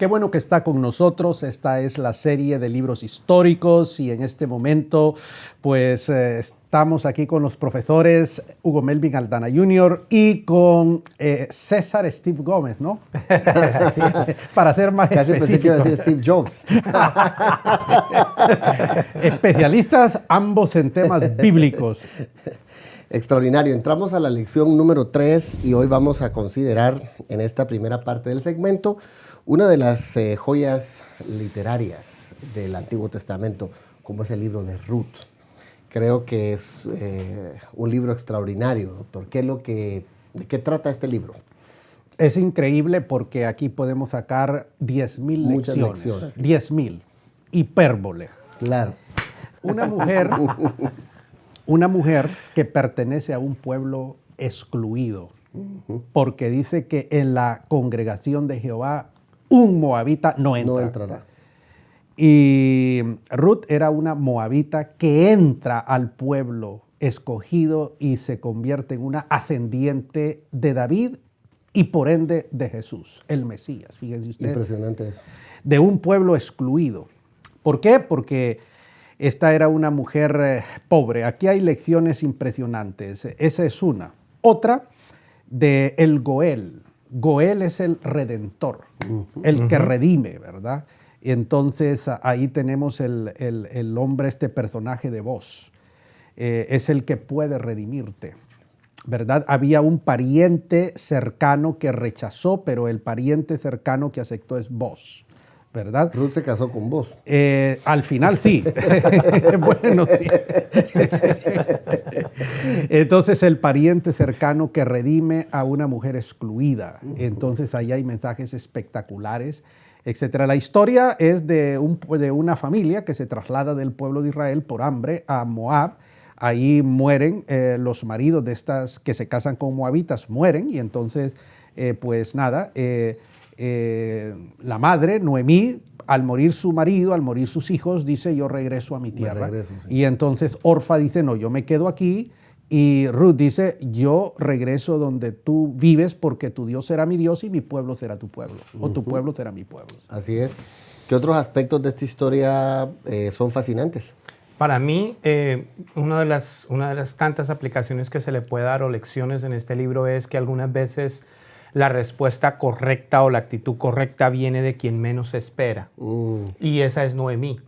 Qué bueno que está con nosotros. Esta es la serie de libros históricos y en este momento pues estamos aquí con los profesores Hugo Melvin Aldana Jr. y con César Steve Gómez, ¿no? Sí. Para ser más Casi pensé que iba a decir Steve Jobs. Especialistas ambos en temas bíblicos. Extraordinario. Entramos a la lección número 3 y hoy vamos a considerar en esta primera parte del segmento una de las joyas literarias del Antiguo Testamento, como es el libro de Ruth. Creo que es un libro extraordinario, doctor. ¿De qué trata este libro? Es increíble porque aquí podemos sacar 10,000 lecciones. 10,000. Hipérbole. Claro. Una mujer que pertenece a un pueblo excluido, porque dice que en la congregación de Jehová un moabita no entra. No entrará. Y Ruth era una moabita que entra al pueblo escogido y se convierte en una ascendiente de David y por ende de Jesús, el Mesías. Fíjense usted. Impresionante eso. De un pueblo excluido. ¿Por qué? Porque esta era una mujer pobre. Aquí hay lecciones impresionantes. Esa es una. Otra, de el Goel. Goel es el redentor, el que redime, ¿verdad? Y entonces ahí tenemos el hombre, este personaje de Boz. Es el que puede redimirte, ¿verdad? Había un pariente cercano que rechazó, pero el pariente cercano que aceptó es Boz, ¿verdad? Ruth se casó con vos. Al final sí. Bueno, sí. Entonces el pariente cercano que redime a una mujer excluida. Entonces ahí hay mensajes espectaculares, etcétera. La historia es de una familia que se traslada del pueblo de Israel por hambre a Moab. Ahí mueren los maridos de estas que se casan con moabitas, mueren y entonces pues nada, la madre, Noemí, al morir su marido, al morir sus hijos, dice yo regreso a mi tierra. Regreso, sí. Y entonces Orfa dice no, yo me quedo aquí. Y Ruth dice yo regreso donde tú vives porque tu Dios será mi Dios y mi pueblo será tu pueblo. O tu pueblo será mi pueblo. Así es. ¿Qué otros aspectos de esta historia son fascinantes? Para mí, una de las tantas aplicaciones que se le puede dar o lecciones en este libro es que algunas veces la respuesta correcta o la actitud correcta viene de quien menos espera. Y esa es Noemí,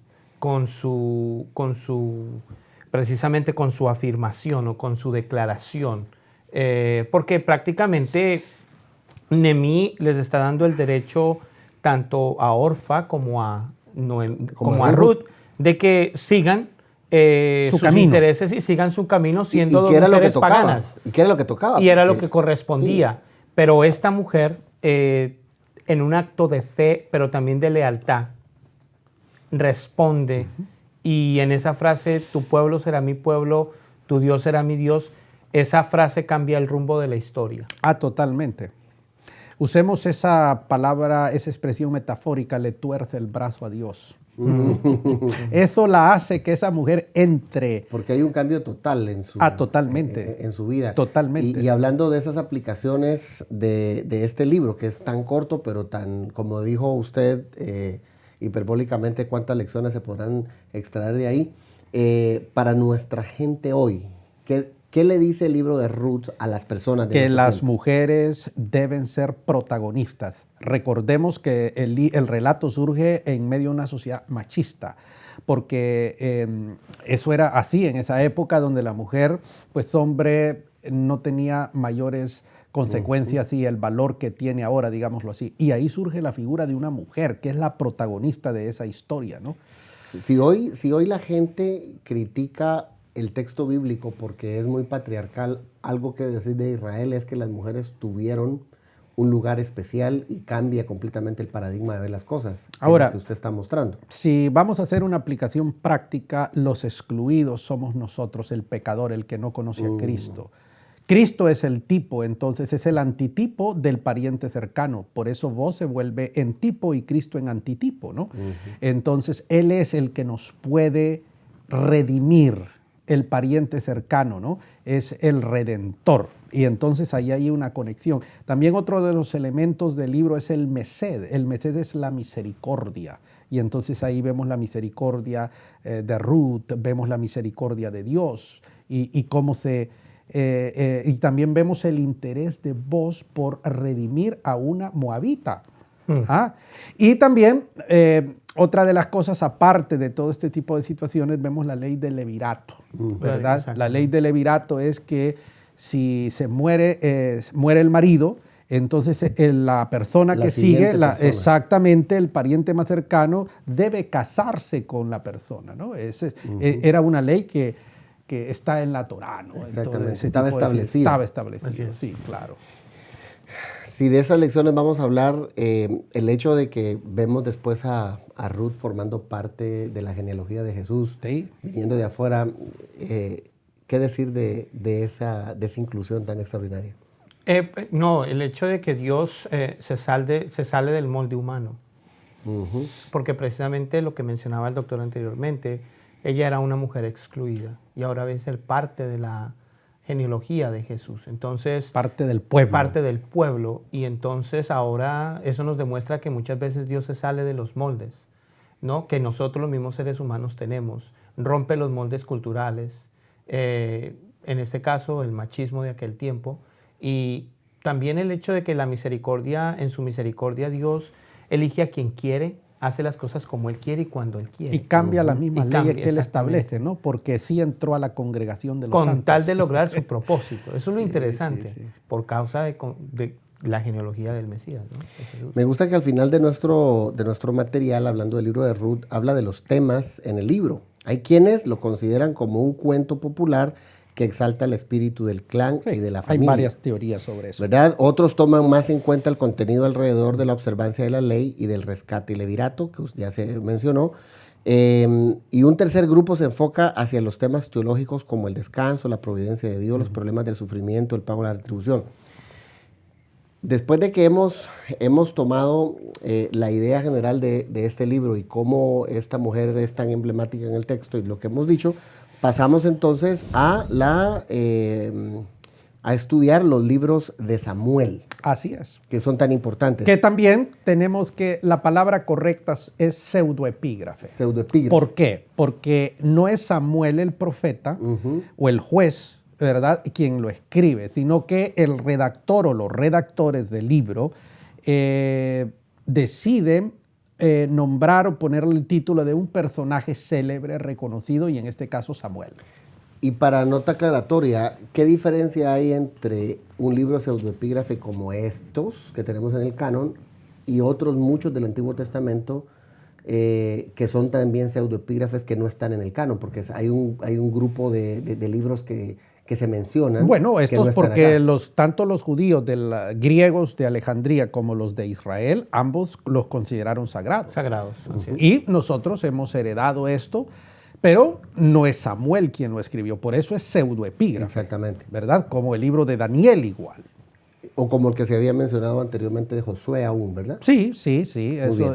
precisamente con su afirmación o con su declaración. Porque prácticamente Noemí les está dando el derecho tanto a Orfa como a Ruth de que sigan sus intereses y sigan su camino siendo dos mujeres paganas. ¿Y qué era lo que tocaba? Y era lo que correspondía. Sí. Pero esta mujer, en un acto de fe, pero también de lealtad, responde. Y en esa frase, tu pueblo será mi pueblo, tu Dios será mi Dios, esa frase cambia el rumbo de la historia. Totalmente. Usemos esa palabra, esa expresión metafórica, le tuerce el brazo a Dios. Eso la hace que esa mujer entre. Porque hay un cambio total en su, totalmente. En su vida. Totalmente. Y hablando de esas aplicaciones de este libro, que es tan corto, pero tan, como dijo usted, hiperbólicamente, cuántas lecciones se podrán extraer de ahí. Para nuestra gente hoy, ¿qué le dice el libro de Ruth a las personas? Que las mujeres deben ser protagonistas. Recordemos que el relato surge en medio de una sociedad machista, porque eso era así en esa época donde la mujer, pues hombre, no tenía mayores consecuencias y el valor que tiene ahora, digámoslo así. Y ahí surge la figura de una mujer, que es la protagonista de esa historia, ¿no? Si hoy la gente critica el texto bíblico porque es muy patriarcal, algo que decir de Israel es que las mujeres tuvieron un lugar especial y cambia completamente el paradigma de ver las cosas. Ahora, que usted está mostrando. Si vamos a hacer una aplicación práctica, los excluidos somos nosotros, el pecador, el que no conoce a Cristo. Cristo es el tipo, entonces es el antitipo del pariente cercano. Por eso vos se vuelve en tipo y Cristo en antitipo, ¿no? Entonces Él es el que nos puede redimir el pariente cercano, ¿no? Es el redentor. Y entonces ahí hay una conexión. También otro de los elementos del libro es el Mesed. El Mesed es la misericordia. Y entonces ahí vemos la misericordia de Ruth, vemos la misericordia de Dios y cómo y también vemos el interés de Booz por redimir a una moabita. ¿Ah? Y también otra de las cosas, aparte de todo este tipo de situaciones, vemos la ley del levirato, ¿verdad? La ley del levirato es que si se muere el marido, entonces la persona que sigue, exactamente el pariente más cercano, debe casarse con la persona, ¿no? Era una ley que está en la Torá, ¿no? Exactamente, estaba establecida. Estaba establecido, sí, claro. Si de esas lecciones vamos a hablar, el hecho de que vemos después a Ruth formando parte de la genealogía de Jesús, sí, viniendo de afuera, ¿qué decir de esa inclusión tan extraordinaria? No, el hecho de que Dios se sale del molde humano. Porque precisamente lo que mencionaba el doctor anteriormente, ella era una mujer excluida y ahora va a ser parte de la genealogía de Jesús. Entonces, parte del pueblo. Parte del pueblo. Y entonces ahora eso nos demuestra que muchas veces Dios se sale de los moldes, ¿no? Que nosotros los mismos seres humanos tenemos. Rompe los moldes culturales. En este caso, el machismo de aquel tiempo. Y también el hecho de que en su misericordia, Dios elige a quien quiere, hace las cosas como Él quiere y cuando Él quiere. Y cambia las mismas leyes que Él establece, ¿no? Porque sí entró a la congregación de los santos. Con tal de lograr su propósito. Eso es lo interesante, por causa de la genealogía del Mesías, ¿no? Me gusta que al final de nuestro material, hablando del libro de Ruth, habla de los temas en el libro. Hay quienes lo consideran como un cuento popular que exalta el espíritu del clan y de la familia. Hay varias teorías sobre eso, ¿verdad? Otros toman más en cuenta el contenido alrededor de la observancia de la ley y del rescate y levirato, que ya se mencionó. Y un tercer grupo se enfoca hacia los temas teológicos como el descanso, la providencia de Dios, los problemas del sufrimiento, el pago de la retribución. Después de que hemos tomado la idea general de este libro y cómo esta mujer es tan emblemática en el texto y lo que hemos dicho, pasamos entonces a estudiar los libros de Samuel. Así es. Que son tan importantes. Que también tenemos que, la palabra correcta es pseudoepígrafe. Pseudoepígrafe. ¿Por qué? Porque no es Samuel el profeta o el juez, ¿verdad?, quien lo escribe, sino que el redactor o los redactores del libro deciden nombrar o ponerle el título de un personaje célebre, reconocido, y en este caso Samuel. Y para nota aclaratoria, ¿qué diferencia hay entre un libro pseudoepígrafe como estos que tenemos en el canon y otros muchos del Antiguo Testamento que son también pseudoepígrafes que no están en el canon? Porque hay un grupo de libros que se mencionan. Bueno, estos no porque tanto los judíos griegos de Alejandría como los de Israel, ambos los consideraron sagrados. Sagrados. Y nosotros hemos heredado esto, pero no es Samuel quien lo escribió, por eso es pseudoepígrafe. Exactamente. ¿Verdad? Como el libro de Daniel igual. O como el que se había mencionado anteriormente de Josué aún, ¿verdad? Sí. Eso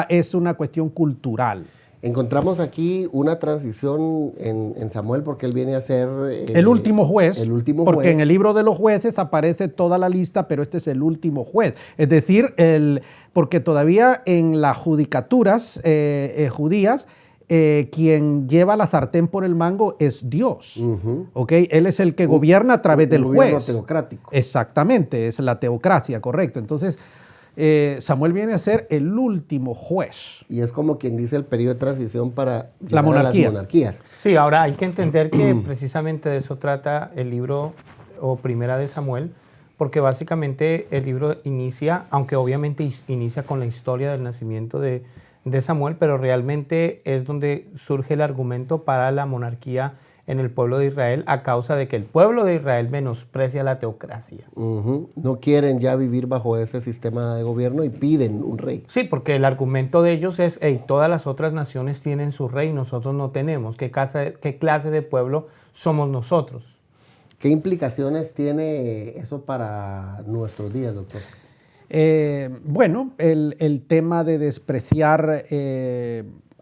es una cuestión cultural. Encontramos aquí una transición en Samuel porque él viene a ser... el último juez. El último porque juez. en el libro de los jueces aparece toda la lista, pero este es el último juez. Es decir, porque todavía en las judicaturas judías, quien lleva la sartén por el mango es Dios. ¿Okay? Él es el que gobierna a través del juez. Gobierno teocrático. Exactamente, es la teocracia, correcto. Entonces, Samuel viene a ser el último juez. Y es como quien dice el periodo de transición para la monarquía. Las monarquías. Sí, ahora hay que entender que precisamente de eso trata el libro o Primera de Samuel, porque básicamente el libro inicia, aunque obviamente inicia con la historia del nacimiento de Samuel, pero realmente es donde surge el argumento para la monarquía en el pueblo de Israel a causa de que el pueblo de Israel menosprecia la teocracia. No quieren ya vivir bajo ese sistema de gobierno y piden un rey. Sí, porque el argumento de ellos es, todas las otras naciones tienen su rey, nosotros no tenemos. ¿Qué clase de pueblo somos nosotros? ¿Qué implicaciones tiene eso para nuestros días, doctor? Bueno, el tema de despreciar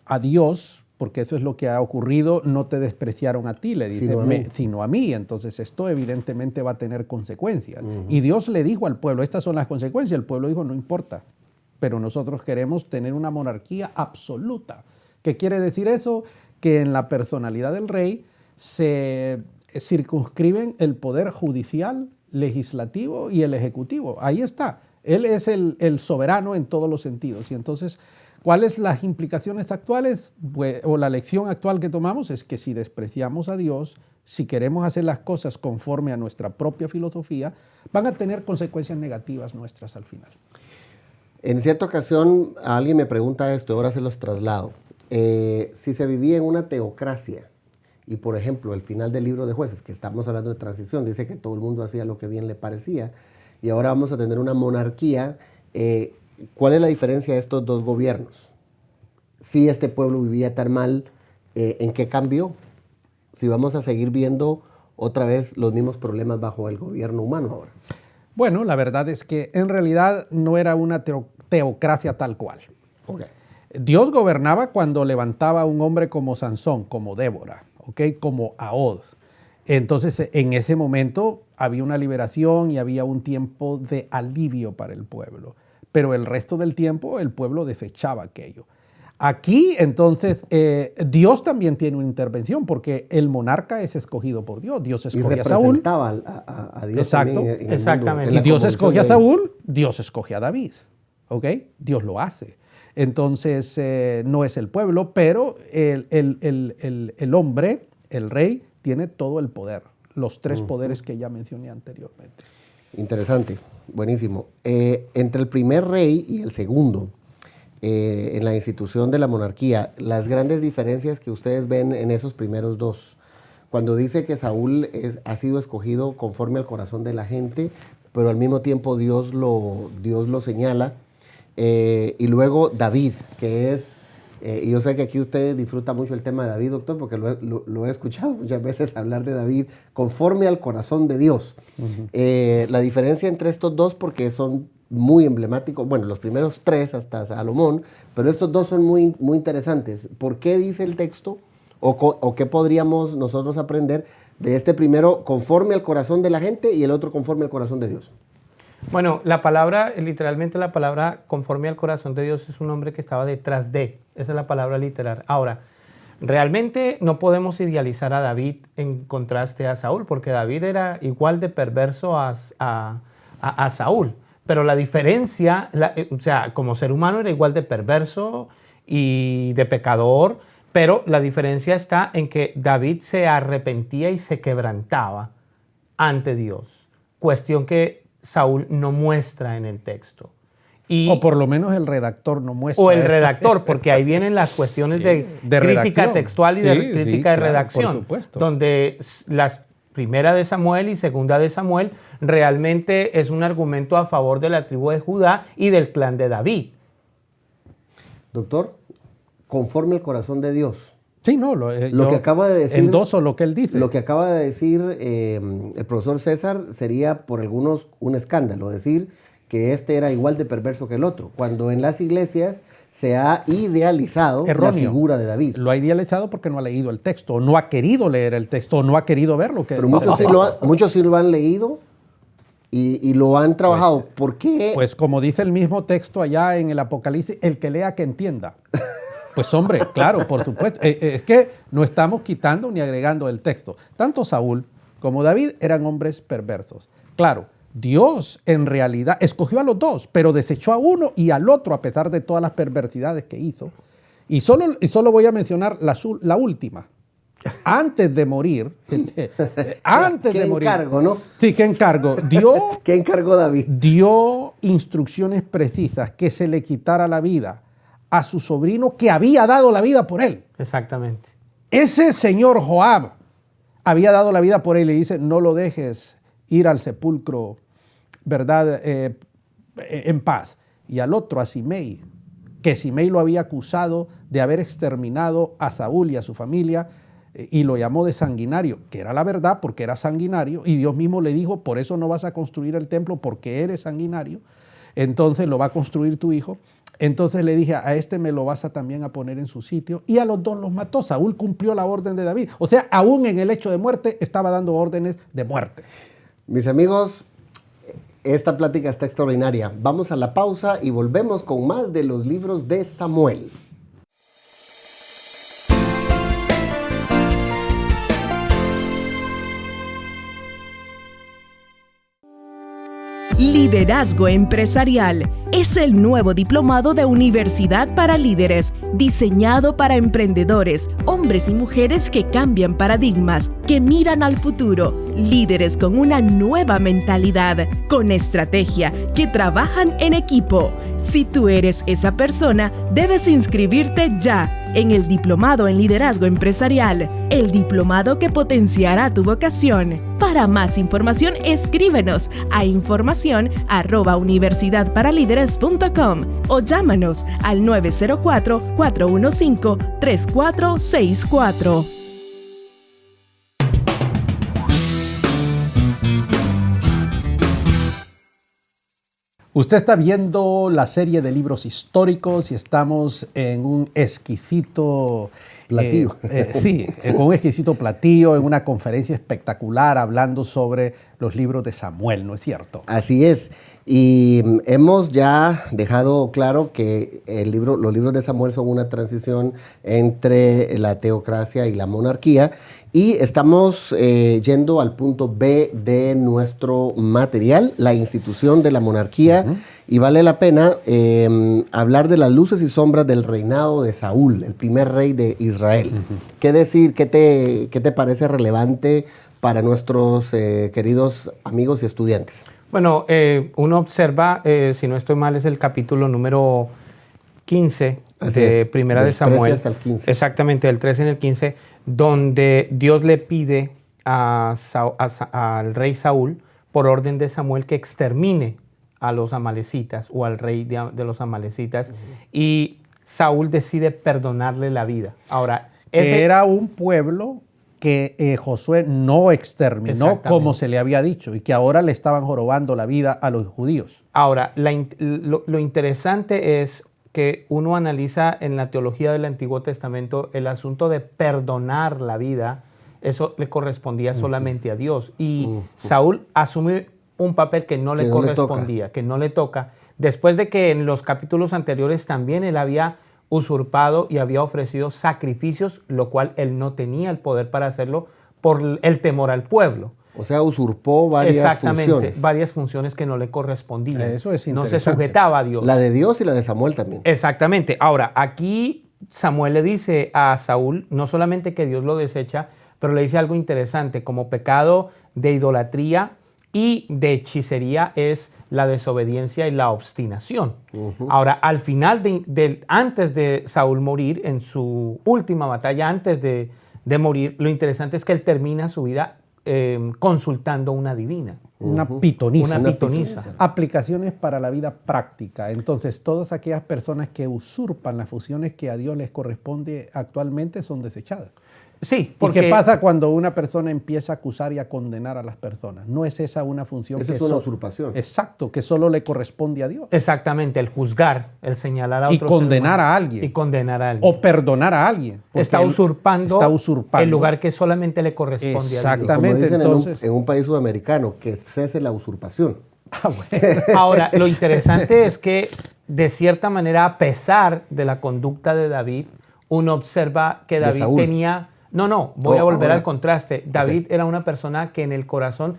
a Dios porque eso es lo que ha ocurrido, no te despreciaron a ti, le dice, sino a mí. Entonces esto evidentemente va a tener consecuencias. Y Dios le dijo al pueblo, estas son las consecuencias. El pueblo dijo, no importa, pero nosotros queremos tener una monarquía absoluta. ¿Qué quiere decir eso? Que en la personalidad del rey se circunscriben el poder judicial, legislativo y el ejecutivo. Ahí está. Él es el soberano en todos los sentidos. Y entonces, ¿cuáles son las implicaciones actuales? Pues, o la lección actual que tomamos es que si despreciamos a Dios, si queremos hacer las cosas conforme a nuestra propia filosofía, van a tener consecuencias negativas nuestras al final. En cierta ocasión alguien me pregunta esto, ahora se los traslado. Si se vivía en una teocracia, y por ejemplo el final del libro de Jueces, que estamos hablando de transición, dice que todo el mundo hacía lo que bien le parecía, y ahora vamos a tener una monarquía, ¿cuál es la diferencia de estos dos gobiernos? Si este pueblo vivía tan mal, ¿en qué cambió? Si vamos a seguir viendo otra vez los mismos problemas bajo el gobierno humano ahora. Bueno, la verdad es que en realidad no era una teocracia tal cual. Okay. Dios gobernaba cuando levantaba a un hombre como Sansón, como Débora, ¿okay? Como Ahod. Entonces, en ese momento había una liberación y había un tiempo de alivio para el pueblo. Pero el resto del tiempo el pueblo desechaba aquello. Aquí, entonces, Dios también tiene una intervención porque el monarca es escogido por Dios. Dios escoge a Saúl. A Dios. Exacto. Exactamente. Y Dios escoge a Saúl, Dios escoge a David. ¿Ok? Dios lo hace. Entonces, no es el pueblo, pero el hombre, el rey, tiene todo el poder. Los tres poderes que ya mencioné anteriormente. Interesante. Buenísimo. Entre el primer rey y el segundo, en la institución de la monarquía, las grandes diferencias que ustedes ven en esos primeros dos. Cuando dice que Saúl ha sido escogido conforme al corazón de la gente, pero al mismo tiempo Dios lo señala. Y luego David, que es, y yo sé que aquí usted disfruta mucho el tema de David, doctor, porque lo he escuchado muchas veces hablar de David conforme al corazón de Dios. La diferencia entre estos dos, porque son muy emblemáticos, bueno, los primeros tres hasta Salomón, pero estos dos son muy, muy interesantes. ¿Por qué dice el texto o qué podríamos nosotros aprender de este primero conforme al corazón de la gente y el otro conforme al corazón de Dios? Bueno, la palabra, literalmente la palabra conforme al corazón de Dios es un hombre que estaba detrás de. Esa es la palabra literal. Ahora, realmente no podemos idealizar a David en contraste a Saúl, porque David era igual de perverso a Saúl. Pero la diferencia, o sea, como ser humano era igual de perverso y de pecador, pero la diferencia está en que David se arrepentía y se quebrantaba ante Dios. Cuestión que Saúl no muestra en el texto. O por lo menos el redactor no muestra. O el redactor, porque ahí vienen las cuestiones de crítica redacción. textual y de crítica de claro, redacción, por supuesto. donde las primera de Samuel y segunda de Samuel realmente es un argumento a favor de la tribu de Judá y del clan de David. Doctor, conforme al corazón de Dios. Sí, no, lo que acaba de decir, endoso lo que él dice. Lo que acaba de decir el profesor César sería por algunos un escándalo, decir que este era igual de perverso que el otro, cuando en las iglesias se ha idealizado la figura de David. Lo ha idealizado porque no ha leído el texto, o no ha querido leer el texto, o no ha querido verlo. Pero muchos sí lo han leído y lo han trabajado. Pues, ¿por qué? Pues como dice el mismo texto allá en el Apocalipsis, el que lea que entienda. Pues hombre, claro, por supuesto. Es que no estamos quitando ni agregando el texto. Tanto Saúl como David eran hombres perversos. Claro, Dios en realidad escogió a los dos, pero desechó a uno y al otro a pesar de todas las perversidades que hizo. Y solo voy a mencionar la última. Antes de morir, ¿Qué encargo, no? Sí, ¿qué encargo? ¿Qué encargó David? Dio instrucciones precisas que se le quitara la vida a su sobrino que había dado la vida por él. Exactamente. Ese señor Joab había dado la vida por él y le dice, no lo dejes ir al sepulcro, ¿verdad? En paz. Y al otro, a Simei, que Simei lo había acusado de haber exterminado a Saúl y a su familia y lo llamó de sanguinario, que era la verdad porque era sanguinario, y Dios mismo le dijo, por eso no vas a construir el templo porque eres sanguinario, entonces lo va a construir tu hijo. Entonces le dije, a este me lo vas a también a poner en su sitio, y a los dos los mató. Saúl cumplió la orden de David. O sea, aún en el hecho de muerte, estaba dando órdenes de muerte. Mis amigos, esta plática está extraordinaria. Vamos a la pausa y volvemos con más de los libros de Samuel. Liderazgo Empresarial es el nuevo diplomado de Universidad para Líderes, diseñado para emprendedores, hombres y mujeres que cambian paradigmas, que miran al futuro, líderes con una nueva mentalidad, con estrategia, que trabajan en equipo. Si tú eres esa persona, debes inscribirte ya en el Diplomado en Liderazgo Empresarial, el diplomado que potenciará tu vocación. Para más información, escríbenos a información@universidadparalíderes.com o llámanos al 904-415-3464. Usted está viendo la serie de libros históricos y estamos en un exquisito platillo. Con un exquisito platillo, en una conferencia espectacular hablando sobre los libros de Samuel, ¿no es cierto? Así es. Y hemos ya dejado claro que los libros de Samuel son una transición entre la teocracia y la monarquía. Y estamos yendo al punto B de nuestro material, la institución de la monarquía. Y vale la pena hablar de las luces y sombras del reinado de Saúl, el primer rey de Israel. ¿Qué decir? ¿Qué te parece relevante para nuestros queridos amigos y estudiantes? Bueno, uno observa, si no estoy mal, es el capítulo número 15 de Primera de Samuel. Hasta el 15. Exactamente, del 13 en el 15, donde Dios le pide al rey Saúl, por orden de Samuel, que extermine a los amalecitas o al rey de los amalecitas, y Saúl decide perdonarle la vida. Ahora, era un pueblo que Josué no exterminó como se le había dicho y que ahora le estaban jorobando la vida a los judíos. Ahora, lo interesante es que uno analiza en la teología del Antiguo Testamento el asunto de perdonar la vida. Eso le correspondía solamente a Dios. Y Saúl asume un papel que no le correspondía, que no le toca, después de que en los capítulos anteriores también él había usurpado y había ofrecido sacrificios, lo cual él no tenía el poder para hacerlo por el temor al pueblo. O sea, usurpó varias funciones. Varias funciones que no le correspondían. Eso es no se sujetaba a Dios. La de Dios y la de Samuel también. Exactamente. Ahora, aquí Samuel le dice a Saúl, no solamente que Dios lo desecha, pero le dice algo interesante, como pecado de idolatría y de hechicería es la desobediencia y la obstinación. Ahora, al final, antes de Saúl morir, en su última batalla, antes de morir, lo interesante es que él termina su vida consultando una divina. Una pitonisa. Una pitonisa. Aplicaciones para la vida práctica. Entonces, todas aquellas personas que usurpan las funciones que a Dios les corresponde actualmente son desechadas. Sí, porque... ¿Y qué pasa cuando una persona empieza a acusar y a condenar a las personas? ¿No es esa una función esa que es una usurpación? Exacto, que solo le corresponde a Dios. Exactamente, el juzgar, el señalar a otro y condenar a alguien. Y condenar a alguien. O perdonar a alguien. Está usurpando el lugar que solamente le corresponde a Dios. Exactamente. Como dicen entonces, en un país sudamericano, que cese la usurpación. Bueno. Ahora, lo interesante es que, de cierta manera, a pesar de la conducta de David, uno observa que David tenía... voy a volver al contraste. David era una persona que en el corazón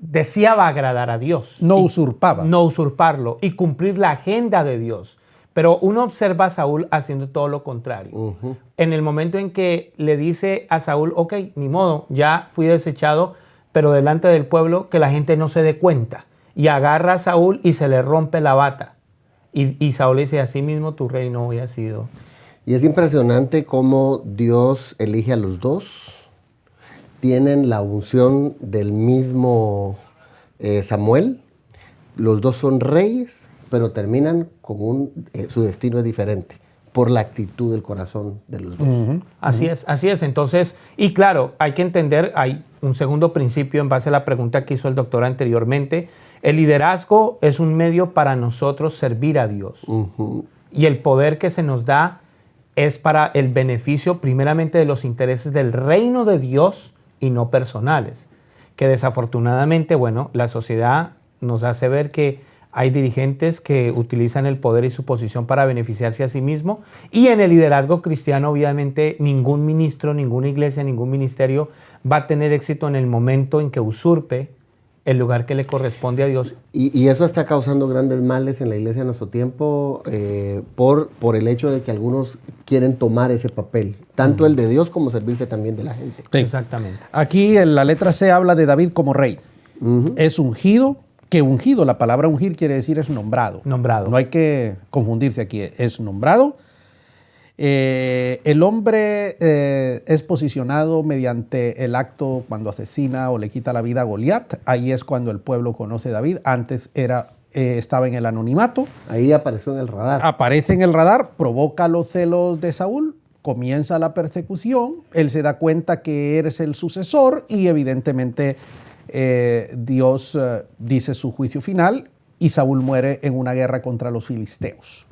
deseaba agradar a Dios. No usurpaba. No usurparlo y cumplir la agenda de Dios. Pero uno observa a Saúl haciendo todo lo contrario. En el momento en que le dice a Saúl, ok, ni modo, ya fui desechado, pero delante del pueblo que la gente no se dé cuenta. Y agarra a Saúl y se le rompe la bata. Y Saúl le dice, así mismo tu reino hoy ha sido... Y es impresionante cómo Dios elige a los dos. Tienen la unción del mismo Samuel. Los dos son reyes, pero terminan con su destino es diferente por la actitud del corazón de los dos. Así es. Entonces, y claro, hay que entender, hay un segundo principio en base a la pregunta que hizo el doctor anteriormente. El liderazgo es un medio para nosotros servir a Dios. Y el poder que se nos da es para el beneficio primeramente de los intereses del reino de Dios y no personales. Que desafortunadamente, bueno, la sociedad nos hace ver que hay dirigentes que utilizan el poder y su posición para beneficiarse a sí mismo. Y en el liderazgo cristiano, obviamente, ningún ministro, ninguna iglesia, ningún ministerio va a tener éxito en el momento en que usurpe el lugar que le corresponde a Dios. Y eso está causando grandes males en la iglesia en nuestro tiempo por el hecho de que algunos quieren tomar ese papel, tanto el de Dios como servirse también de la gente. Sí. Exactamente. Aquí en la letra C habla de David como rey. Es ungido, que ungido, la palabra ungir quiere decir es nombrado. Nombrado. No hay que confundirse aquí, es nombrado. El hombre es posicionado mediante el acto cuando asesina o le quita la vida a Goliat. Ahí es cuando el pueblo conoce a David. Antes estaba en el anonimato. Ahí apareció en el radar. Aparece en el radar, provoca los celos de Saúl, comienza la persecución, él se da cuenta que eres el sucesor y evidentemente Dios dice su juicio final y Saúl muere en una guerra contra los filisteos.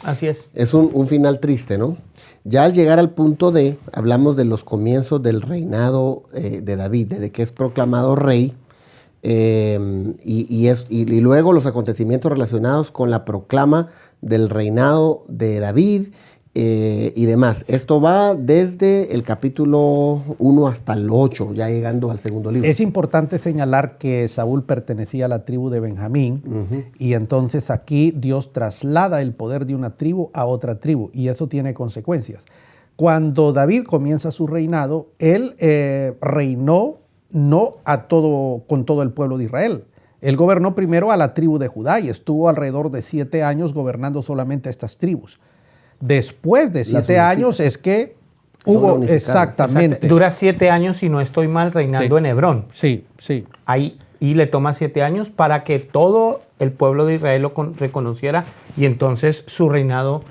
Así es. Es un final triste, ¿no? Ya al llegar al punto D, hablamos de los comienzos del reinado de David, desde que es proclamado rey, y luego los acontecimientos relacionados con la proclama del reinado de David y demás. Esto va desde el capítulo 1 hasta el 8, ya llegando al segundo libro. Es importante señalar que Saúl pertenecía a la tribu de Benjamín y entonces aquí Dios traslada el poder de una tribu a otra tribu y eso tiene consecuencias. Cuando David comienza su reinado, él reinó no con todo el pueblo de Israel. Él gobernó primero a la tribu de Judá y estuvo alrededor de 7 años gobernando solamente a estas tribus. Después de 7 años es que hubo exactamente. Dura 7 años, si no estoy mal, reinando en Hebrón. Sí, sí. Ahí, y le toma 7 años para que todo el pueblo de Israel lo reconociera y entonces su reinado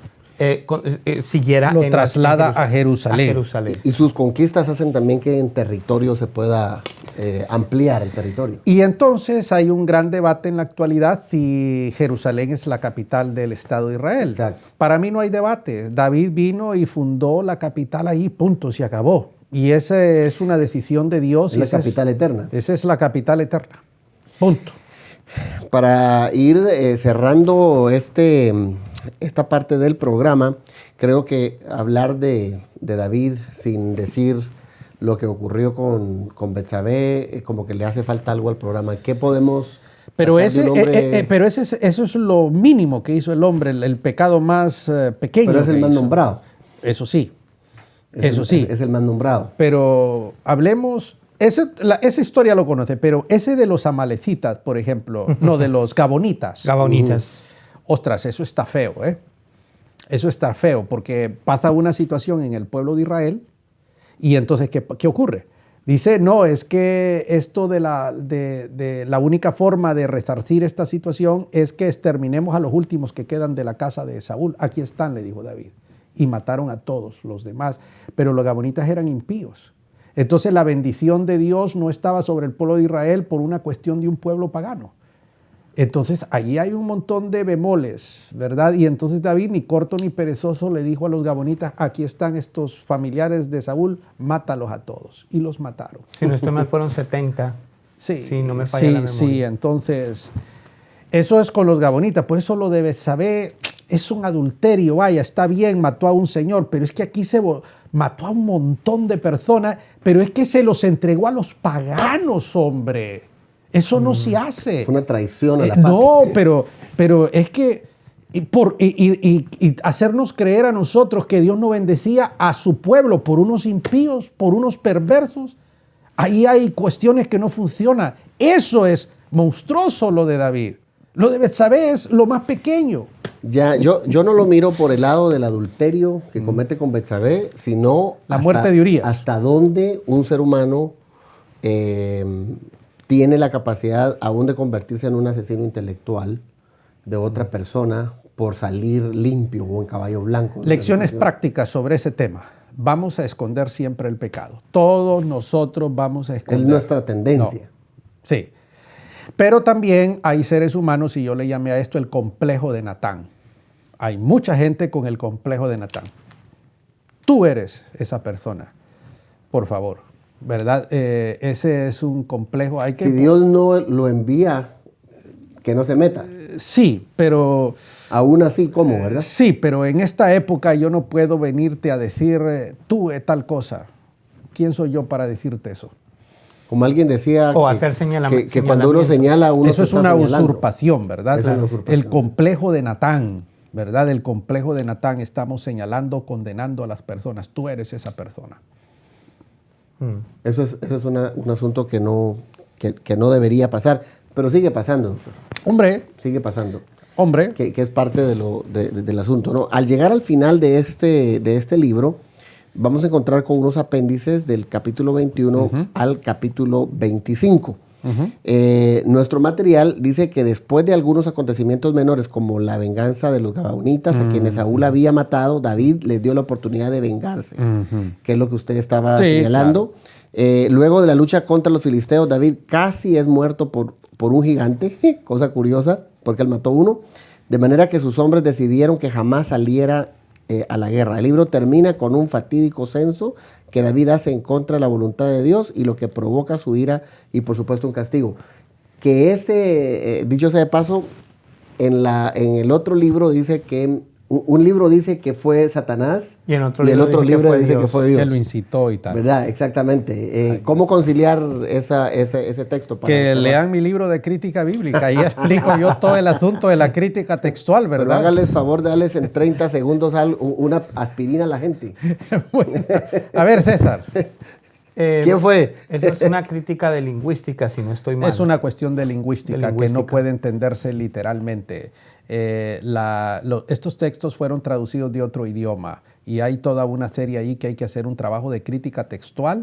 siguiera. Lo traslada a Jerusalén. Y sus conquistas hacen también que en territorio se pueda ampliar el territorio. Y entonces hay un gran debate en la actualidad si Jerusalén es la capital del Estado de Israel. Exacto. Para mí no hay debate. David vino y fundó la capital ahí, punto, se acabó. Y esa es una decisión de Dios. Es la capital eterna. Esa es la capital eterna. Punto. Para ir cerrando esta parte del programa, creo que hablar de David sin decir lo que ocurrió con Betsabé, como que le hace falta algo al programa. ¿Qué podemos Pero, sacar de un hombre? pero eso es lo mínimo que hizo el hombre, el pecado más pequeño. Pero es el que más hizo. nombrado. Eso sí. Es el más nombrado. Pero hablemos, esa historia lo conoce, pero ese de los amalecitas, por ejemplo, no, de los gabonitas. Gabonitas. Ostras, eso está feo, ¿eh? Eso está feo, porque pasa una situación en el pueblo de Israel y entonces, ¿qué ocurre? Dice, no, es que esto de la única forma de resarcir esta situación es que exterminemos a los últimos que quedan de la casa de Saúl. Aquí están, le dijo David. Y mataron a todos los demás. Pero los gabonitas eran impíos. Entonces la bendición de Dios no estaba sobre el pueblo de Israel por una cuestión de un pueblo pagano. Entonces ahí hay un montón de bemoles, ¿verdad? Y entonces David, ni corto ni perezoso, le dijo a los gabonitas, aquí están estos familiares de Saúl, mátalos a todos. Y los mataron. Si no estoy mal, fueron 70. Sí, sí, no me falla la memoria. Sí, entonces eso es con los gabonitas. Por eso lo de Betsabé es un adulterio. Vaya, está bien, mató a un señor, pero es que aquí mató a un montón de personas, pero es que se los entregó a los paganos, hombre. Eso no se hace. Fue una traición a la patria. No, pero es que y hacernos creer a nosotros que Dios no bendecía a su pueblo por unos impíos, por unos perversos. Ahí hay cuestiones que no funcionan. Eso es monstruoso lo de David. Lo de Betsabé es lo más pequeño. Ya, yo no lo miro por el lado del adulterio que comete con Betsabé, sino la muerte de Urías. Hasta dónde un ser humano tiene la capacidad aún de convertirse en un asesino intelectual de otra persona por salir limpio o en caballo blanco. Lecciones prácticas sobre ese tema. Vamos a esconder siempre el pecado. Todos nosotros vamos a esconder. Es nuestra tendencia. No. Sí. Pero también hay seres humanos, y yo le llamé a esto el complejo de Natán. hay mucha gente con el complejo de Natán. Tú eres esa persona, por favor, ¿verdad? Ese es un complejo. Hay que... Si Dios no lo envía, que no se meta. Sí, pero... Aún así, ¿cómo, verdad? Sí, pero en esta época yo no puedo venirte a decir, tú tal cosa. ¿Quién soy yo para decirte eso? Como alguien decía, o hacer señalamiento. que cuando uno señala, uno eso se es está una señalando. usurpación, ¿verdad? Es una usurpación. El complejo de Natán, ¿verdad? El complejo de Natán, estamos señalando, condenando a las personas. Tú eres esa persona. Eso es un asunto que no debería pasar, pero sigue pasando, doctor. Hombre, Sigue pasando. hombre. Que es parte del asunto, ¿no? Al llegar al final de este libro, vamos a encontrar con unos apéndices del capítulo 21 al capítulo 25. Nuestro material dice que después de algunos acontecimientos menores, como la venganza de los gabaonitas, a quienes Saúl había matado, David les dio la oportunidad de vengarse, que es lo que usted estaba señalando. Claro. Luego de la lucha contra los filisteos, David casi es muerto por un gigante, cosa curiosa, porque él mató uno, de manera que sus hombres decidieron que jamás saliera a la guerra. El libro termina con un fatídico censo que David hace en contra de la voluntad de Dios y lo que provoca su ira y por supuesto un castigo. Que dicho sea de paso, en el otro libro dice que un libro dice que fue Satanás y el otro libro dice que fue Dios. Que lo incitó y tal. ¿Verdad? Exactamente. ¿Cómo conciliar ese texto? Que lean mi libro de crítica bíblica. Ahí explico yo todo el asunto de la crítica textual, ¿verdad? Pero hágales favor de darles en 30 segundos una aspirina a la gente. Bueno, a ver, César. ¿Quién fue? Eso es una crítica de lingüística, si no estoy mal. Es una cuestión de lingüística que no puede entenderse literalmente. Estos textos fueron traducidos de otro idioma y hay toda una serie ahí que hay que hacer un trabajo de crítica textual.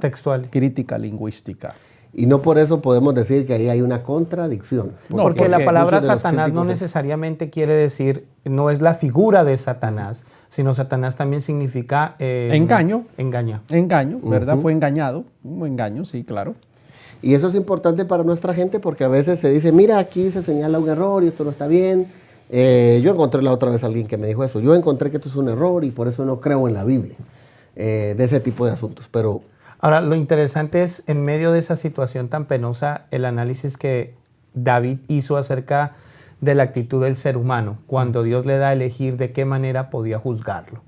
Crítica lingüística. Y no por eso podemos decir que ahí hay una contradicción. No, porque la palabra Satanás no necesariamente quiere decir, no es la figura de Satanás, sino Satanás también significa... engaño. Engaño, ¿verdad? Fue engañado. Un engaño, sí, claro. Y eso es importante para nuestra gente porque a veces se dice, mira, aquí se señala un error y esto no está bien. Yo encontré la otra vez a alguien que me dijo eso. Yo encontré que esto es un error y por eso no creo en la Biblia. De ese tipo de asuntos, pero... Ahora, lo interesante es, en medio de esa situación tan penosa, el análisis que David hizo acerca de la actitud del ser humano, cuando Dios le da a elegir de qué manera podía juzgarlo.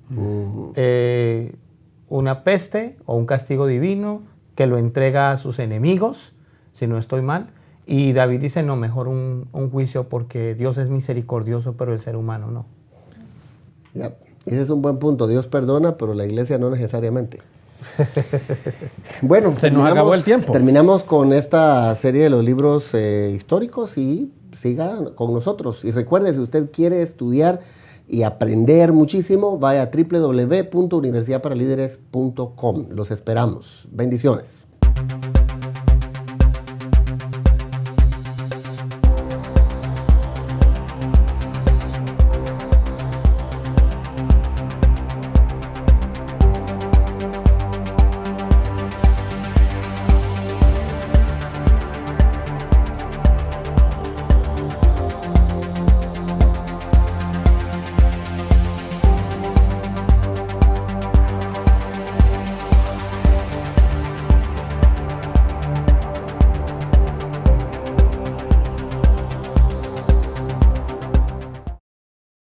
Una peste o un castigo divino que lo entrega a sus enemigos, si no estoy mal, y David dice, no, mejor un juicio porque Dios es misericordioso, pero el ser humano no. Ya, ese es un buen punto. Dios perdona, pero la iglesia no necesariamente. Bueno, se nos acabó el tiempo. Terminamos con esta serie de los libros históricos y siga con nosotros. Y recuerde, si usted quiere estudiar y aprender muchísimo, vaya a www.universidadparalíderes.com. Los esperamos. Bendiciones.